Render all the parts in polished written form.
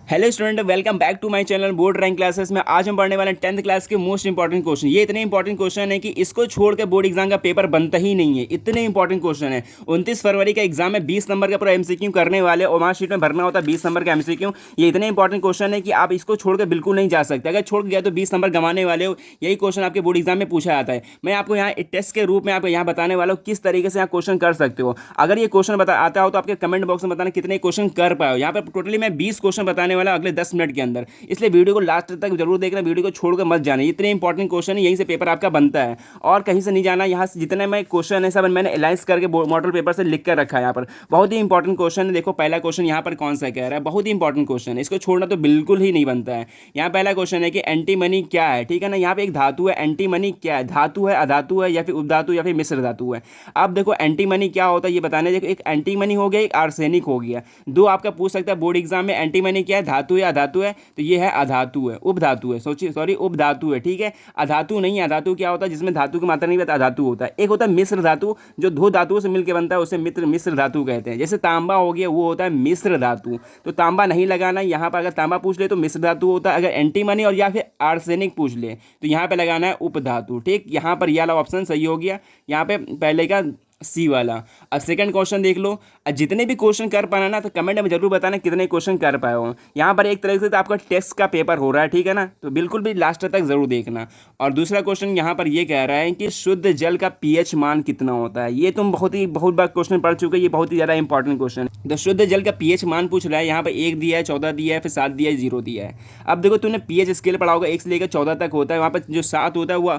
Hello student, welcome back to my channel board rank classes में। आज हम पढ़ने वाले हैं 10th क्लास के मोस्ट इंपॉर्टेंट क्वेश्चन। ये इतने इंपॉर्टेंट क्वेश्चन है कि इसको छोड़ के बोर्ड एग्जाम का पेपर बनता ही नहीं है। इतने इंपॉर्टेंट क्वेश्चन है। 29 फरवरी का एग्जाम है, 20 नंबर का पूरा एमसीक्यू करने वाले और मार्कशीट में भरना होता है 20 नंबर का एमसीक्यू। ये इतने इंपॉर्टेंट क्वेश्चन है कि आप इसको छोड़ के बिल्कुल नहीं जा सकते। अगर छोड़ गया तो 20 नंबर गंवाने वाले हो। यही क्वेश्चन आपके बोर्ड एग्जाम में पूछा जाता है। मैं आपको यहाँ टेस्ट के रूप में आपको यहाँ बताने वाला हूँ किस तरीके से आप क्वेश्चन कर सकते हो। अगर ये क्वेश्चन आता हो तो आपके कमेंट बॉक्स में बताना कितने क्वेश्चन कर पाओ। यहाँ पर टोटली मैं 20 क्वेश्चन बताने वाला अगले 10 मिनट के अंदर, इसलिए वीडियो को लास्ट तक जरूर देखना। वीडियो को छोड़कर मत जाना, इतने इंपॉर्टेंट क्वेश्चन है, यहीं से पेपर आपका बनता है और कहीं से नहीं जाना। यहाँ से जितने मैं क्वेश्चन है सब मैंने एलाइज करके मॉडल पेपर से लिख कर रखा है। यहाँ पर बहुत ही इंपॉर्टेंट क्वेश्चन है। देखो पहला क्वेश्चन यहाँ पर कौन सा कह रहा है, बहुत ही इंपॉर्टेंट क्वेश्चन है, इसको छोड़ना तो बिल्कुल ही नहीं बनता है। यहाँ पहला क्वेश्चन है कि एंटी मनी क्या है। ठीक है ना, यहाँ पे एक धातु है, एंटी मनी क्या है, धातु है, अधातु है या फिर उपधातु या फिर मिश्र धातु है। अब देखो एंटी मनी क्या होता है ये बताने। देखो एक एंटी मनी हो गया, एक आर्सेनिक हो गया। दो आपका पूछ सकता है बोर्ड एग्जाम में, एंटी मनी क्या है, धातु है अधातु है, तो ये है अधातु है, उपधातु है, सोचिए सॉरी उपधातु है। ठीक है, अधातु नहीं। अधातु क्या होता है, जिसमें धातु की मात्रा नहीं रहता, अधातु होता है। एक होता है मिश्र धातु, जो दो धातुओं से मिलकर बनता है, उसे मिश्र धातु कहते हैं। जैसे तांबा हो गया, वो होता है मिश्र धातु। तो तांबा नहीं लगाना यहाँ पर। अगर तांबा पूछ ले तो मिश्र धातु होता है। अगर एंटीमनी और या फिर आर्सेनिक पूछ ले तो यहाँ पे लगाना है उपधातु। ठीक, यहाँ पर यह वाला ऑप्शन सही हो गया। यहाँ पे पहले का सी वाला। अब सेकंड क्वेश्चन देख लो। जितने भी क्वेश्चन कर पाना ना तो कमेंट में जरूर बताना कितने क्वेश्चन कर पाए हो। यहाँ पर एक तरीके से तो आपका टेस्ट का पेपर हो रहा है, ठीक है ना, तो बिल्कुल भी लास्ट तक जरूर देखना। और दूसरा क्वेश्चन यहाँ पर ये कह रहा है कि शुद्ध जल का पीएच मान कितना होता है। ये तुम बहुत बार क्वेश्चन पढ़ चुके, ये बहुत ही ज़्यादा इंपॉर्टेंट क्वेश्चन है। तो शुद्ध जल का पीएच मान पूछ रहा है। यहाँ पर 1 दिया है, 14 दिया है, फिर 7 दिया है, 0 दिया है। अब देखो तूने पीएच स्केल पढ़ा होगा, 1 से लेकर 14 तक होता है। वहाँ पर जो 7 होता है वो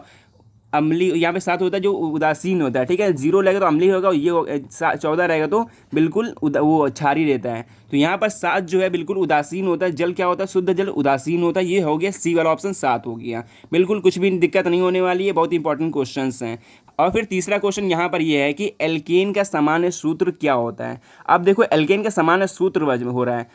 अम्ली, यहाँ पे 7 होता है जो उदासीन होता है। ठीक है, 0 रहेगा तो अम्ली होगा, ये 14 रहेगा तो बिल्कुल वो क्षारी रहता है। तो यहाँ पर 7 जो है बिल्कुल उदासीन होता है। जल क्या होता है, शुद्ध जल उदासीन होता है। ये हो गया सी वाला ऑप्शन, 7 हो गया। बिल्कुल कुछ भी दिक्कत नहीं होने वाली है, बहुत इंपॉर्टेंट क्वेश्चन हैं। और फिर तीसरा क्वेश्चन यहाँ पर यह है कि एल्केन का सामान्य सूत्र क्या होता है। अब देखो एल्केन का सामान्य सूत्र हो रहा है,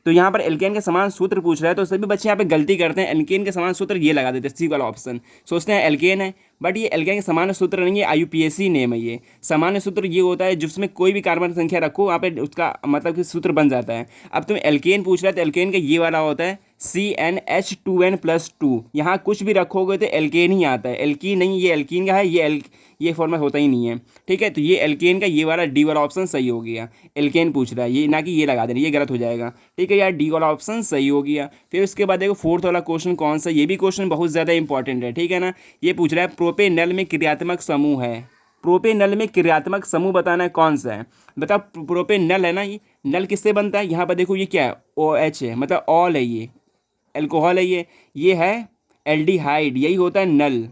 तो यहाँ पर एल्केन के समान सूत्र पूछ रहा है। तो सभी बच्चे यहाँ पे गलती करते हैं, एल्केन के समान सूत्र ये लगा देते हैं, सी वाला ऑप्शन। सोचते हैं एल्केन है, बट ये एल्केन के सामान्य सूत्र नहीं है, आईयूपीएसी नेम है ये। सामान्य सूत्र ये होता है जिसमें कोई भी कार्बन संख्या रखो वहाँ पे उसका मतलब कि सूत्र बन जाता है। अब तुम एल्केन पूछ रहा है तो एल्केन का ये वाला होता है CnH2n+2। यहाँ कुछ भी रखोगे तो एल्केन ही आता है, एल्कीन नहीं। ये एल्कीन का है, ये फॉर्मेट होता ही नहीं है। ठीक है, तो ये एल्केन का ये वाला डी वाला ऑप्शन सही हो गया। एल्केन पूछ रहा है, ये ना कि ये लगा देना, ये गलत हो जाएगा। ठीक है यार, डी वाला ऑप्शन सही हो गया। फिर उसके बाद देखो फोर्थ वाला क्वेश्चन कौन सा, ये भी क्वेश्चन बहुत ज़्यादा इंपॉर्टेंट है। ठीक है ना, ये पूछ रहा है प्रोपेनल में क्रियात्मक समूह है। प्रोपेनल में क्रियात्मक समूह बताना है कौन सा है। बताओ प्रोपेनल है ना, ये नल किससे बनता है। यहाँ पर देखो ये क्या है, OH है, मतलब ऑल है, ये एल्कोहल है, ये है एल्डिहाइड, यही होता है नल।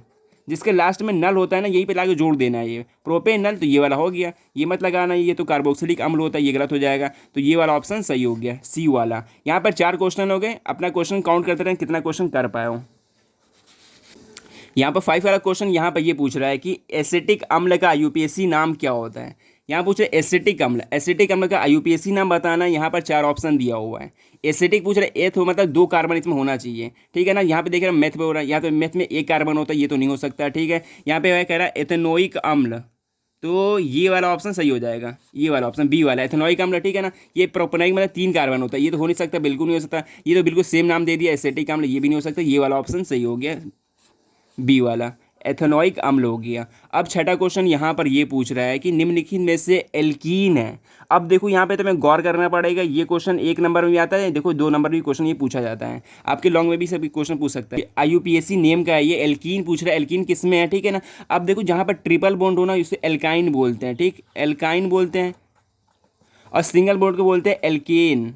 जिसके लास्ट में नल होता है ना, यहीं पे लाके जोड़ देना है। ये प्रोपेनल तो ये वाला हो गया, ये मत लगाना, ये तो कार्बोक्सिलिक अम्ल होता है, ये गलत हो जाएगा। तो ये वाला ऑप्शन सही हो गया, सी वाला। यहाँ पर 4 क्वेश्चन हो गए। अपना क्वेश्चन काउंट करते रहें कितना क्वेश्चन कर पाए हो। यहाँ पर 5 वाला क्वेश्चन यहाँ पर ये पूछ रहा है कि एसिटिक अम्ल का आईयूपीएसी नाम क्या होता है। यहाँ पूछ रहे एसिटिक अम्ल, एसिटिक अम्ल का आईयूपीएसी नाम बताना। यहाँ पर 4 ऑप्शन दिया हुआ है। एसिटिक पूछ रहे एथ हो, मतलब 2 कार्बन इसमें होना चाहिए। ठीक है ना, यहाँ पे देख रहे हैं मैथ पे हो रहा है, यहाँ पे मैथ में 1 कार्बन होता है, ये तो नहीं हो सकता। ठीक है, यहाँ पे कह रहा है एथेनोइक अम्ल, तो ये वाला ऑप्शन सही हो जाएगा, ये वाला ऑप्शन बी वाला एथेनोइक अम्ल। ठीक है ना, ये प्रोपेनॉइक मतलब 3 कार्बन होता है, ये तो हो नहीं सकता, बिल्कुल नहीं हो सकता। ये तो बिल्कुल सेम नाम दे दिया एसिटिक अम्ल, ये भी नहीं हो सकता। ये वाला ऑप्शन सही हो गया, बी वाला एथेनोइक अम्ल हो गया। अब छठा क्वेश्चन यहाँ पर ये पूछ रहा है कि निम्नलिखित में से एल्कीन है। अब देखो यहाँ पे तुम्हें गौर करना पड़ेगा, ये क्वेश्चन 1 नंबर में भी आता है, देखो 2 नंबर भी क्वेश्चन ये पूछा जाता है। आपके लॉन्ग में भी सभी क्वेश्चन पूछ सकता है। आईयूपीएसी नेम का है, ये एल्कीन पूछ रहा है, एल्कीन किस में है। ठीक है ना, अब देखो जहाँ पर ट्रिपल बॉन्ड होना इसे एल्काइन बोलते हैं। ठीक, एल्काइन बोलते हैं। और सिंगल बॉन्ड को बोलते हैं एल्केन,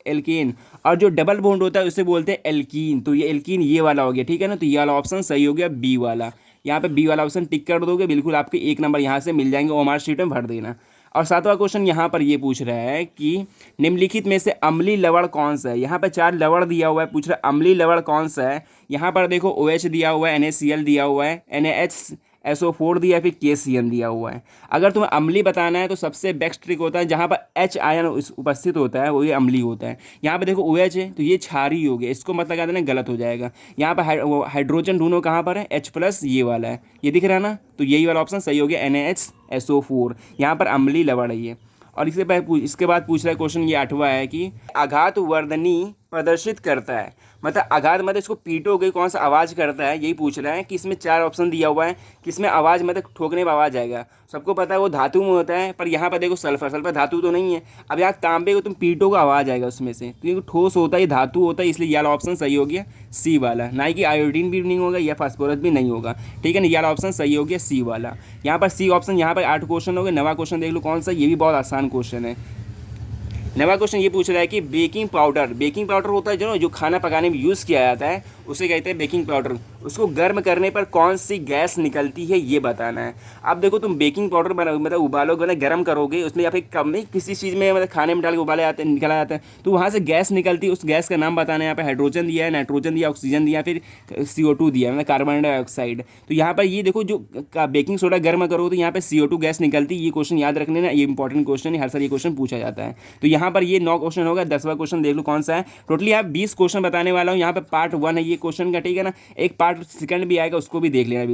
एल्केन। और जो डबल बॉन्ड होता है उसे बोलते हैं एल्कीन। तो ये एल्कीन ये वाला हो गया। ठीक है ना, तो ये वाला ऑप्शन सही हो गया, बी वाला। यहाँ पे बी वाला ऑप्शन टिक कर दोगे, बिल्कुल आपके 1 नंबर यहाँ से मिल जाएंगे, ओमार शीट में भर देना। और 7वां क्वेश्चन यहाँ पर ये पूछ रहा है कि निम्नलिखित में से अम्लीय लवण कौन सा है। यहाँ पर 4 लवण दिया हुआ है, पूछ रहा है अम्लीय लवण कौन सा है। यहाँ पर देखो OH दिया हुआ है, NaCl दिया हुआ है, NaHSO4 दिया है, फिर KCN दिया हुआ है। अगर तुम्हें अम्लीय बताना है तो सबसे बेस्ट ट्रिक होता है जहाँ पर H आयन उपस्थित होता है, वो ये अम्लीय होता है। यहाँ पर देखो OH है तो ये क्षारी हो गया, इसको मत लगा देना, गलत हो जाएगा। यहाँ पर हाइड्रोजन ढूंढो कहाँ पर है, H+, ये वाला है, ये दिख रहा है ना, तो यही वाला ऑप्शन सही हो गया, NaHSO4। यहाँ पर अम्लीय लवण है ये। और इसके बाद पूछ रहा है क्वेश्चन ये 8वां है कि आघात वर्धनी प्रदर्शित करता है। मतलब आघात मतलब इसको पीटोगे कौन सा आवाज़ करता है, यही पूछ रहा है कि इसमें 4 ऑप्शन दिया हुआ है कि इसमें आवाज़ मतलब ठोकने पर आवाज़ आएगा। सबको पता है वो धातु में होता है, पर यहाँ पर देखो सल्फर धातु तो नहीं है। अब यहाँ तांबे को तुम पीटोगे आवाज़ आएगा उसमें से, तो ये ठोस होता है, ये धातु होता है, इसलिए ये वाला ऑप्शन सही हो गया सी वाला। ना कि आयोडीन भी नहीं होगा या फास्फोरस भी नहीं होगा, ठीक है ना। ये वाला ऑप्शन सही हो गया सी वाला। यहाँ पर सी ऑप्शन, यहाँ पर 8 क्वेश्चन हो गए। नवा क्वेश्चन देख लो कौन सा, ये भी बहुत आसान क्वेश्चन है। नवा क्वेश्चन ये पूछ रहा है कि बेकिंग पाउडर होता है जो खाना पकाने में यूज़ किया जाता है, उसे कहते हैं बेकिंग पाउडर। उसको गर्म करने पर कौन सी गैस निकलती है ये बताना है। अब देखो तुम बेकिंग पाउडर मतलब उबालोगे ना, गर्म करोगे उसमें, या फिर कम नहीं किसी चीज़ में मतलब खाने में डाल के उबाले जाते हैं, निकला जाता है, तो वहाँ से गैस निकलती है। उस गैस का नाम बताना है। यहाँ पर हाइड्रोजन दिया है, नाइट्रोजन दिया, ऑक्सीजन दिया, फिर CO2 दिया मतलब कार्बन डाइऑक्साइड। तो यहाँ पर ये देखो जो बेकिंग सोडा गर्म करो तो यहाँ पे CO2 गैस निकलती है। ये क्वेश्चन याद रखने ना, ये इंपॉर्टेंट क्वेश्चन है, हर साल ये क्वेश्चन पूछा जाता है। तो यहाँ पर ये 9 क्वेश्चन होगा। 10वां क्वेश्चन देख लो कौन सा है। टोटली यहाँ 20 क्वेश्चन बताने वाला हूँ। यहाँ पे पार्ट 1 है ये क्वेश्चन का, ठीक है ना। एक पार्ट सेकंड भी आएगा, उसको भी देख लेना।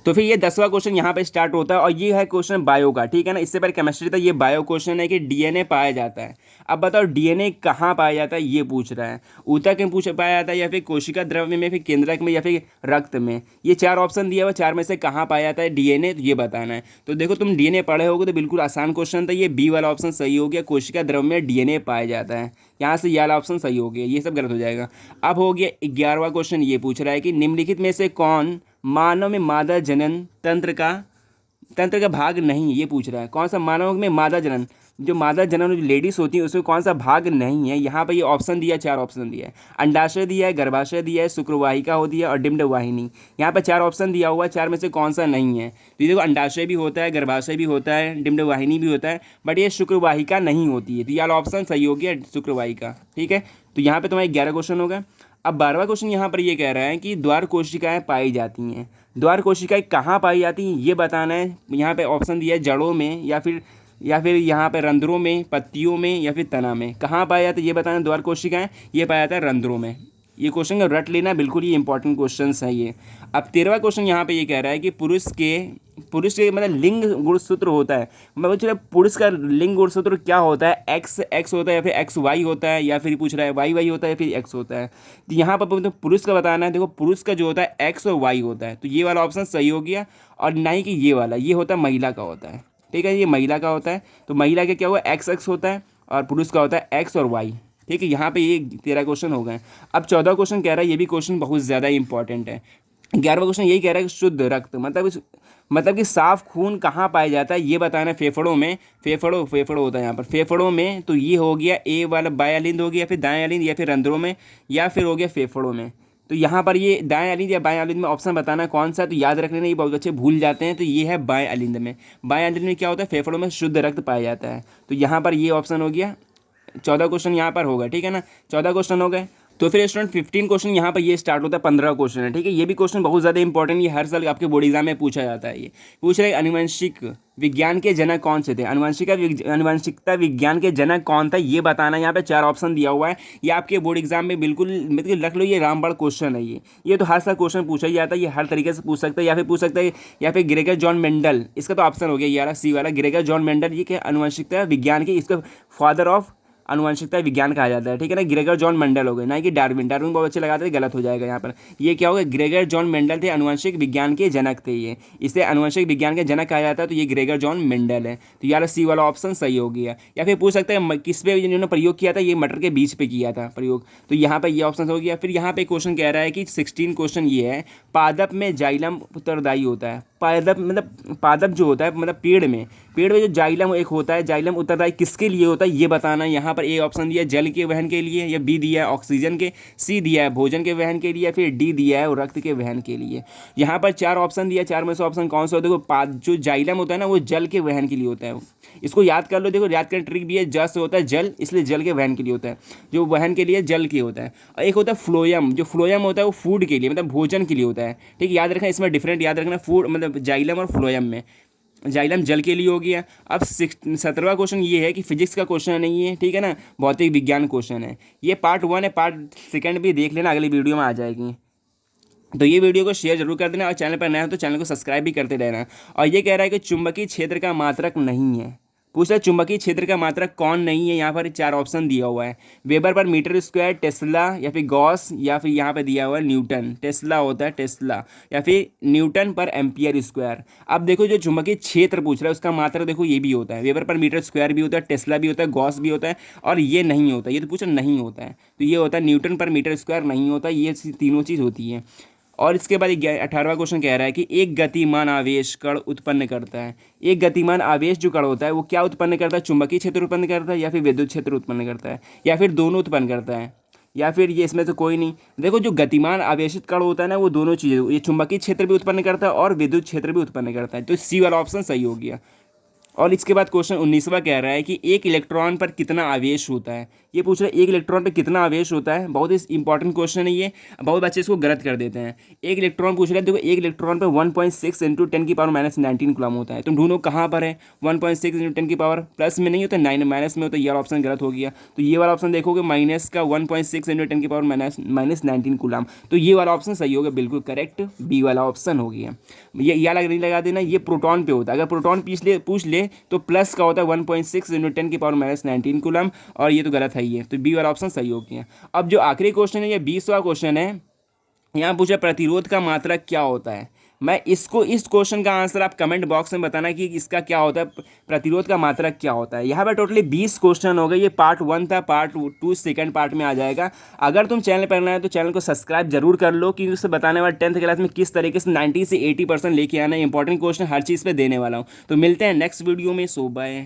तो फिर ये 10वां क्वेश्चन यहाँ पे स्टार्ट होता है और ये है क्वेश्चन बायो का, ठीक है ना। इससे पहले केमिस्ट्री था, ये बायो क्वेश्चन है कि डीएनए पाया जाता है। अब बताओ डीएनए कहाँ पाया जाता है ये पूछ रहा है। ऊतक में पाया जाता है, या फिर कोशिका द्रव्य में, फिर केंद्रक में, या फिर रक्त में। ये 4 ऑप्शन दिया हुआ, 4 में से कहाँ पाया जाता है डीएनए, तो ये बताना है। तो देखो तुम डीएनए पढ़े होगे तो बिल्कुल आसान क्वेश्चन था, ये बी वाला ऑप्शन सही हो गया। कोशिका द्रव्य में डीएनए पाया जाता है, यहाँ से ये वाला ऑप्शन सही हो गया, ये सब गलत हो जाएगा। अब हो गया 11वां क्वेश्चन, ये पूछ रहा है कि निम्नलिखित में से कौन मानव में मादा जनन तंत्र का भाग नहीं है, ये पूछ रहा है। कौन सा मानव में मादा जनन, जो मादा जनन जो लेडीज होती है उसमें कौन सा भाग नहीं है। यहाँ पर ये ऑप्शन दिया, 4 ऑप्शन दिया है। अंडाशय दिया है, गर्भाशय दिया है, शुक्रवाहिका होती है और डिम्ड वाहिनी। यहाँ पर 4 ऑप्शन दिया हुआ है, 4 में से कौन सा नहीं है। तो ये देखो अंडाशय भी होता है, गर्भाशय भी होता है, डिम्ड वाहिनी भी होता है, बट ये शुक्रवाहिका नहीं होती है। तो ये ऑप्शन सही हो गया शुक्रवाहिका, ठीक है। तो यहाँ पर तुम्हारे 11 क्वेश्चन हो गए। अब 12वां क्वेश्चन यहाँ पर ये कह रहा है कि द्वार कोशिकाएं पाई जाती हैं। द्वार कोशिकाएं कहाँ पाई जाती हैं ये बताना है। यहाँ पे ऑप्शन दिया है जड़ों में, या फिर यहाँ पे रंध्रों में, पत्तियों में, या फिर तना में। कहाँ पाया जाता है ये बताना। द्वार कोशिकाएं ये पाया जाता है रंध्रों में। ये क्वेश्चन का रट लेना, बिल्कुल ये इंपॉर्टेंट क्वेश्चन है ये। अब 13वां क्वेश्चन यहाँ पे ये कह रहा है कि पुरुष के मतलब लिंग गुणसूत्र होता है। मतलब चलो पुरुष का लिंग गुणसूत्र क्या होता है, एक्स होता है, या फिर XY होता है, या फिर पूछ रहा है YY होता है, या फिर X होता है। तो यहाँ पर तो पुरुष का बताना है। देखो पुरुष का जो होता है X और Y होता है, तो ये वाला ऑप्शन सही हो गया। और नहीं कि ये वाला, ये होता है महिला का होता है, ठीक है, ये महिला का होता है। तो महिला का क्या हुआ, XX होता है, और पुरुष का होता है X और Y, ठीक है। यहाँ पे ये 13 क्वेश्चन हो गए। अब 14 क्वेश्चन कह रहा है, ये भी क्वेश्चन बहुत ज़्यादा इंपॉर्टेंट है। 11वां क्वेश्चन यही कह रहा है कि शुद्ध रक्त मतलब कि साफ खून कहाँ पाया जाता है ये बताना है। फेफड़ों में, फेफड़ों होता है यहाँ पर, फेफड़ों में। तो ये हो गया ए वाला बाएं अलिंद हो गया, या फिर दाएं अलिंद, या फिर रंध्रों में, या फिर हो गया फेफड़ों में। तो यहाँ पर ये दाएं अलिंद या बाएं अलिंद में ऑप्शन बताना है कौन सा। तो याद रख लेना, ये बहुत अच्छे भूल जाते हैं। तो ये है बाएं अलिंद में। बाएं अलिंद में क्या होता है, फेफड़ों में शुद्ध रक्त पाया जाता है। तो यहाँ पर ये ऑप्शन हो गया। 14 क्वेश्चन यहाँ पर होगा, ठीक है ना। 14 क्वेश्चन हो गए। तो फिर स्टूडेंट 15 क्वेश्चन यहाँ पर ये स्टार्ट होता है। 15 क्वेश्चन है, ठीक है। ये भी क्वेश्चन बहुत ज़्यादा इंपॉर्टेंट, ये हर साल आपके बोर्ड एग्जाम में पूछा जाता है। ये पूछ रहे आनुवंशिक विज्ञान के जनक कौन से थे। आनुवंशिकता विज्ञान के जनक कौन था ये बताना। यहाँ पे 4 ऑप्शन दिया हुआ है। ये आपके बोर्ड एग्जाम में बिल्कुल मतलब रख लो, ये रामबाण क्वेश्चन है ये तो हर साल क्वेश्चन पूछा ही जाता है। ये हर तरीके से पूछ सकता है, या फिर पूछ सकता है, या फिर ग्रेगर जॉन मेंडल, इसका तो ऑप्शन हो गया ये वाला सी वाला। ग्रेगर जॉन मेंडल ये क्या, आनुवंशिकता विज्ञान के, इसका फादर ऑफ आनुवंशिकता विज्ञान कहा जाता है, ठीक है ना। ग्रेगर जॉन मेंडल हो गए, ना कि डार्विन बहुत अच्छे लगाते थे, गलत हो जाएगा यहाँ पर। ये क्या होगा, ग्रेगर जॉन मेंडल थे, आनुवंशिक विज्ञान के जनक थे ये, इसे आनुवंशिक विज्ञान के जनक कहा जाता है। तो ये ग्रेगर जॉन मेंडल है। तो यार सी वाला ऑप्शन सही हो गया। या फिर पूछ सकते हैं किस पे इन्होंने प्रयोग किया था, ये मटर के बीज पे किया था प्रयोग। तो यहाँ पर ये ऑप्शन हो गया। फिर यहाँ पे क्वेश्चन कह रहा है कि 16 क्वेश्चन ये है, पादप में जाइलम उत्तरदायी होता है। पादप जो होता है मतलब पेड़ में जो जाइलम एक होता है, जाइलम उत्तरदायी किसके लिए होता है ये बताना। यहाँ पर ए ऑप्शन दिया है जल के वहन के लिए, या बी दिया है ऑक्सीजन के, सी दिया है भोजन के वहन के लिए, या फिर डी दिया है रक्त के वहन के लिए। यहाँ पर 4 ऑप्शन दिया, 4 में से ऑप्शन कौन सा होता है। देखो जो जाइलम होता है ना वो जल के वहन के लिए होता है। इसको याद कर लो, देखो याद करने ट्रिक भी है, ज से होता है जल, इसलिए जल के वहन के लिए होता है, जो वहन के लिए जल के होता है। और एक होता है फ्लोयम, जो फ्लोयम होता है वो फूड के लिए मतलब भोजन के लिए होता है, ठीक है। याद रखना इसमें डिफरेंट याद रखना, फूड मतलब जाइलम और फ्लोयम में। जाइलम जल के लिए हो गया। अब 17वां क्वेश्चन ये है कि फिजिक्स का क्वेश्चन नहीं है, ठीक है ना, भौतिक विज्ञान क्वेश्चन है। ये पार्ट 1 है, पार्ट सेकंड भी देख लेना, अगली वीडियो में आ जाएगी। तो ये वीडियो को शेयर जरूर कर देना, और चैनल पर नया हो तो चैनल को सब्सक्राइब भी करते रहना। और ये कह रहा है कि चुंबकीय क्षेत्र का मात्रक नहीं है। पूछ रहा है चुंबकीय क्षेत्र का मात्रक कौन नहीं है, यहाँ पर 4 ऑप्शन दिया हुआ है, वेबर पर मीटर स्क्वायर, टेस्ला, या फिर गॉस, या फिर यहाँ पे दिया हुआ है न्यूटन। टेस्ला होता है, टेस्ला, या फिर न्यूटन पर एम्पियर स्क्वायर। अब देखो जो चुंबकीय क्षेत्र पूछ रहा है उसका मात्रक देखो ये भी होता है, वेबर पर मीटर स्क्वायर भी होता है, टेस्ला भी होता है, गॉस भी होता है, और ये नहीं होता, ये तो पूछा नहीं होता है, तो ये होता है न्यूटन पर मीटर स्क्वायर नहीं होता, ये तीनों चीज़ होती है। और इसके बाद 18वां क्वेश्चन कह रहा है कि एक गतिमान आवेश कण उत्पन्न करता है। एक गतिमान आवेश जो कण होता है वो क्या उत्पन्न करता है, चुंबकीय क्षेत्र उत्पन्न करता है या फिर विद्युत क्षेत्र उत्पन्न करता है, या फिर दोनों उत्पन्न करता है, या फिर ये इसमें से कोई नहीं। देखो जो गतिमान आवेशित कण होता है ना वो दोनों चीज़ें, ये चुंबकीय क्षेत्र भी उत्पन्न करता है और विद्युत क्षेत्र भी उत्पन्न करता है, तो सी वाला ऑप्शन सही हो गया। और इसके बाद क्वेश्चन 19वां कह रहा है कि एक इलेक्ट्रॉन पर कितना आवेश होता है। ये पूछ रहा है एक इलेक्ट्रॉन पर कितना आवेश होता है, बहुत ही इंपॉर्टेंट क्वेश्चन है ये, बहुत बच्चे इसको गलत कर देते हैं। एक इलेक्ट्रॉन पूछ रहा है, देखो एक इलेक्ट्रॉन पर 1.6 इंटू 10⁻⁻19 कूलम होता है, तुम ढूंढो कहाँ पर है। 1.6 इंटू 10 की पावर प्लस में नहीं होता, 9 माइनस में होता है, ये वाला ऑप्शन गलत हो गया। तो ये वाला ऑप्शन देखोगे माइनस का 1.6 इंटू 10⁻⁻19 कूलम, तो ये वाला ऑप्शन सही होगा, बिल्कुल करेक्ट, बी वाला ऑप्शन हो गया। ये या नहीं लगा देना, ये प्रोटॉन पे होता है, अगर प्रोटॉन पूछ ले तो प्लस का होता है 1.6 इंटू 10⁻⁻19 कूलम, और ये तो गलत है, ये तो बी वाला ऑप्शन सही हो गया। अब जो आखिरी क्वेश्चन है ये 20वां क्वेश्चन है, यहाँ पूछा प्रतिरोध का मात्रक क्या होता है। मैं इस क्वेश्चन का आंसर आप कमेंट बॉक्स में बताना कि इसका क्या होता है, प्रतिरोध का मात्रक क्या होता है। यहाँ पर टोटली 20 क्वेश्चन हो गए, ये पार्ट 1 था, पार्ट 2 सेकंड पार्ट में आ जाएगा। अगर तुम चैनल पर नए हो तो चैनल को सब्सक्राइब जरूर कर लो, क्योंकि उससे बताने वाला 10th क्लास में किस तरीके से 90 से 80% लेके आना है, इंपॉर्टेंट क्वेश्चन हर चीज़ पर देने वाला हूँ। तो मिलते हैं नेक्स्ट वीडियो में, सो बाय।